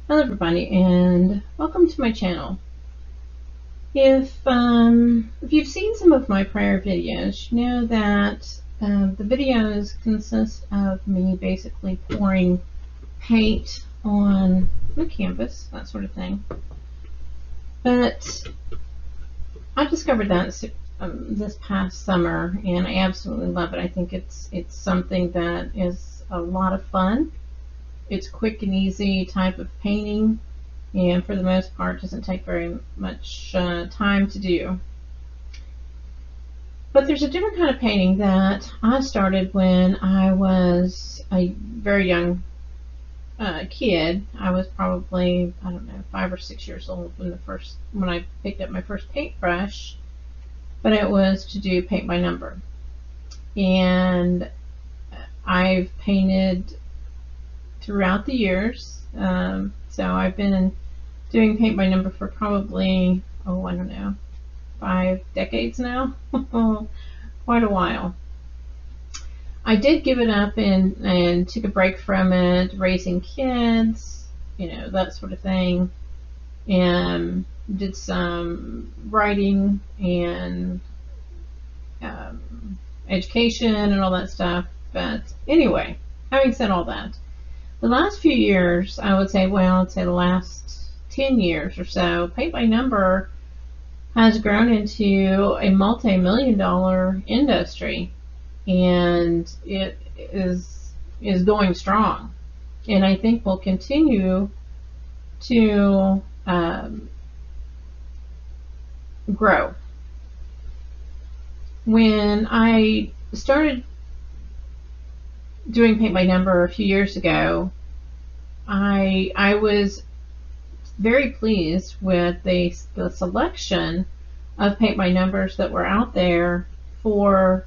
Hello everybody and welcome to my channel. If you've seen some of my prior videos, you know that the videos consist of me basically pouring paint on the canvas, that sort of thing. But I discovered that this past summer and I absolutely love it. I think it's something that is a lot of fun. It's quick and easy type of painting, and for the most part doesn't take very much time to do. But there's a different kind of painting that I started when I was a very young kid. I was probably, I don't know, 5 or 6 years old when I picked up my first paintbrush, but it was to do paint by number. And I've painted throughout the years. So I've been doing paint by number for probably, I don't know, 5 decades now. Quite a while. I did give it up and took a break from it, raising kids, that sort of thing, and did some writing and education and all that stuff. But anyway, having said all that, the last few years, I'd say the last 10 years or so, paint by number has grown into a multi-million-dollar industry, and it is going strong, and I think will continue to grow. When I started doing paint by number a few years ago, I was very pleased with the selection of paint by numbers that were out there for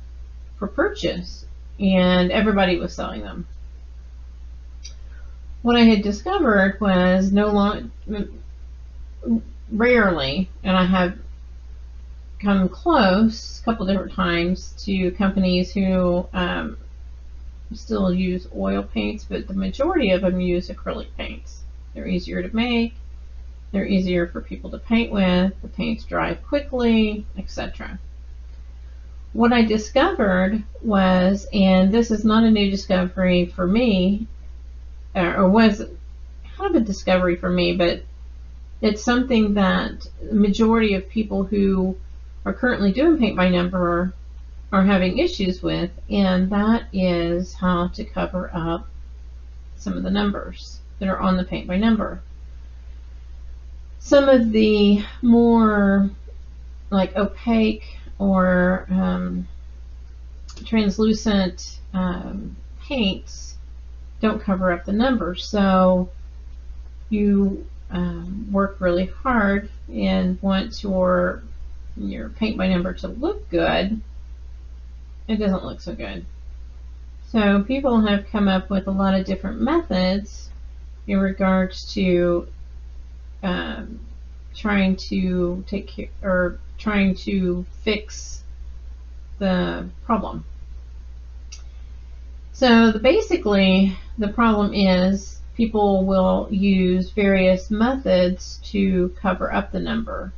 purchase, and everybody was selling them. What I had discovered was rarely, and I have come close a couple different times to companies who still use oil paints, but the majority of them use acrylic paints. They're easier to make, they're easier for people to paint with, the paints dry quickly, etc. What I discovered was, and this is not a new discovery for me, or was kind of a discovery for me, but it's something that the majority of people who are currently doing paint by number are having issues with, and that is how to cover up some of the numbers that are on the paint by number. Some of the more like opaque or translucent paints don't cover up the numbers, so you work really hard and want your paint by number to look good. It doesn't look so good. So people have come up with a lot of different methods in regards to trying to take care, or trying to fix the problem. So basically the problem is people will use various methods to cover up the number.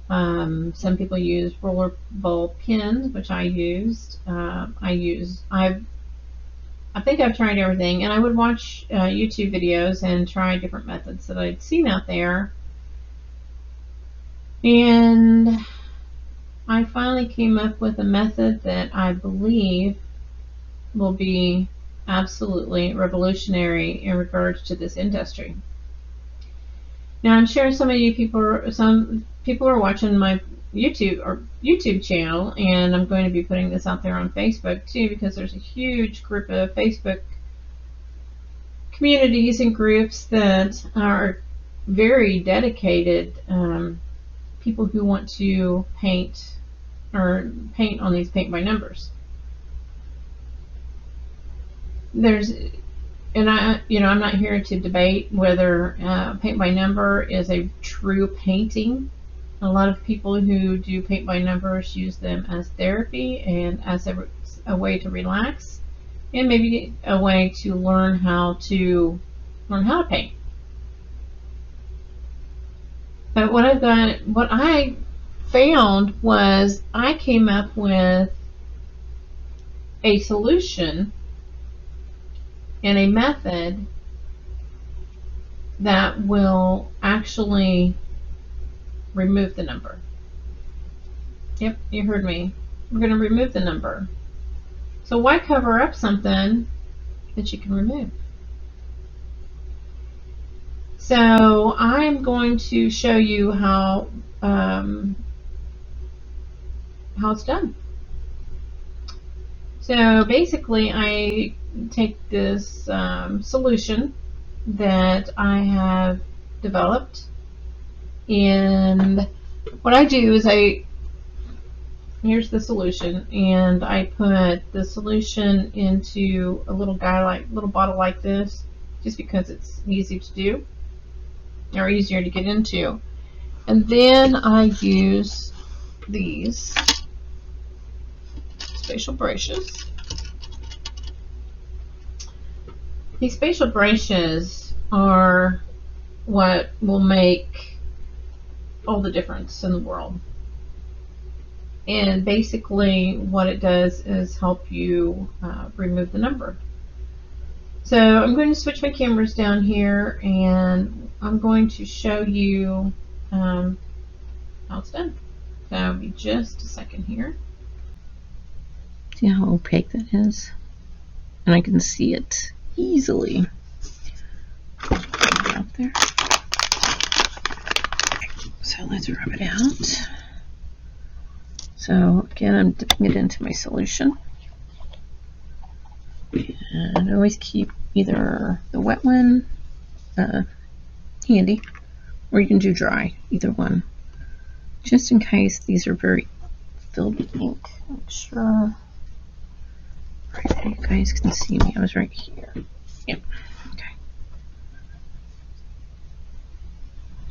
Some people use roller ball pins, which I used. I think I've tried everything, and I would watch YouTube videos and try different methods that I'd seen out there. And I finally came up with a method that I believe will be absolutely revolutionary in regards to this industry. Now, I'm sure some people are watching my YouTube channel, and I'm going to be putting this out there on Facebook too, because there's a huge group of Facebook communities and groups that are very dedicated people who want to paint on these paint by numbers. And I'm not here to debate whether paint by number is a true painting. A lot of people who do paint by numbers use them as therapy and as a way to relax, and maybe a way to learn how to paint. But what I found was I came up with a solution and a method that will actually remove the number. Yep, you heard me. We're going to remove the number. So why cover up something that you can remove? So I'm going to show you how it's done. So basically, I take this solution that I have developed, and what I do is here's the solution, and I put the solution into a little bottle like this, just because it's easy to do or easier to get into. And then I use these spatial brushes. These spatial brushes are what will make all the difference in the world. And basically what it does is help you remove the number. So I'm going to switch my cameras down here, and I'm going to show you how it's done. So it'll be just a second here. See how opaque that is? And I can see it easily. Up there. So let's rub it out. So again, I'm dipping it into my solution. And always keep either the wet one handy, or you can do dry, either one. Just in case these are very filled with ink. Make sure right, you guys can see me. I was right here. Yep. Okay.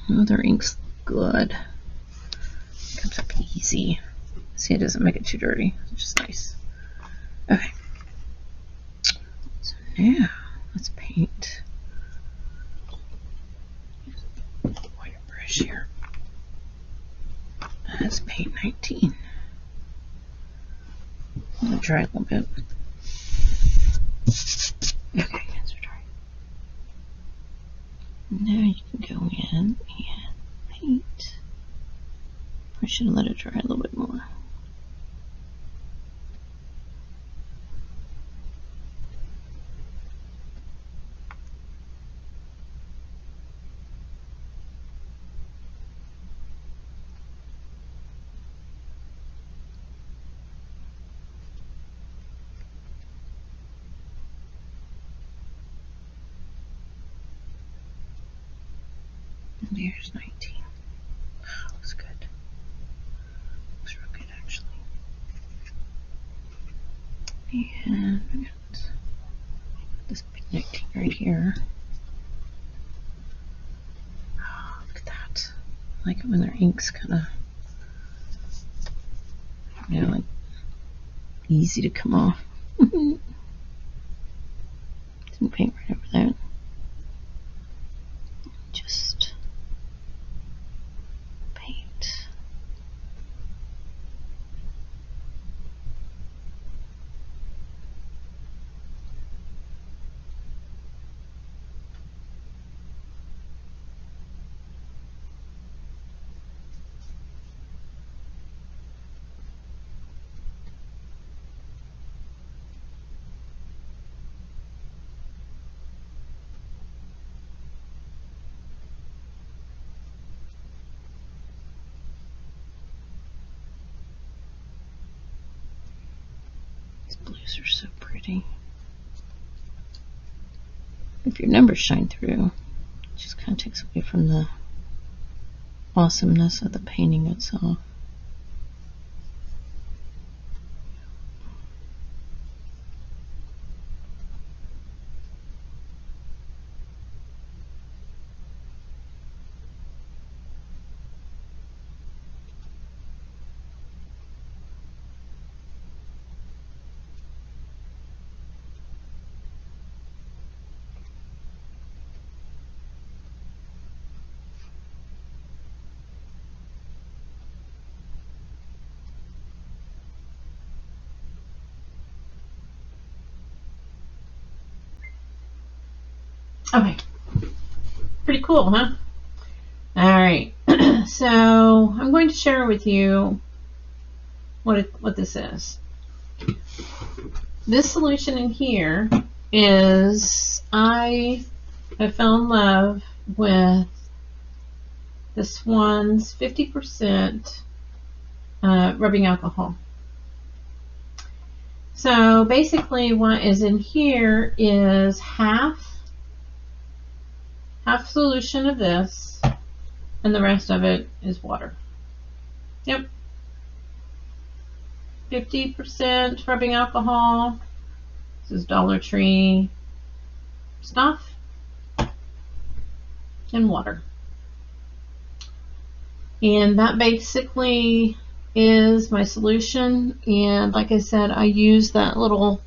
Oh, their ink's good. Comes up easy. See, it doesn't make it too dirty, which is nice. Okay. So now let's paint. White brush here. Let's paint 19. I'm gonna dry a little bit. Okay, that's dry. Now you can go in and paint. I should let it dry a little bit more. And there's 19. Wow, looks good. Looks real good, actually. And we got this 19 right here. Oh, look at that. I like it when their ink's kind of, you know, like easy to come off. Didn't paint right over that. Just paint. These blues are so pretty. If your numbers shine through, it just kind of takes away from the awesomeness of the painting itself. Okay. Pretty cool, huh? Alright. So I'm going to share with you what this is. This solution in here is, I have fell in love with this one's 50% rubbing alcohol. So basically what is in here is half solution of this, and the rest of it is water. Yep. 50% rubbing alcohol. This is Dollar Tree stuff. And water. And that basically is my solution. And like I said, I use that little,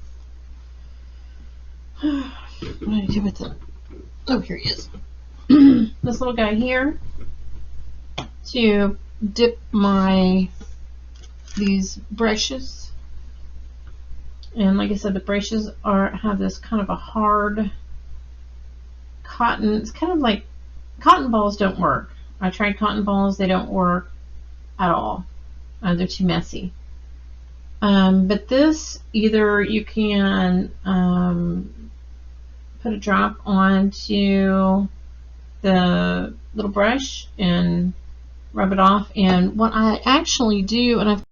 what do I do with it? Oh, here he is. This little guy here to dip these brushes. And like I said, the brushes have this kind of a hard cotton. It's kind of like, cotton balls don't work. I tried cotton balls, they don't work at all. They're too messy. But this, either you can put a drop onto the little brush and rub it off. And what I actually do, and I've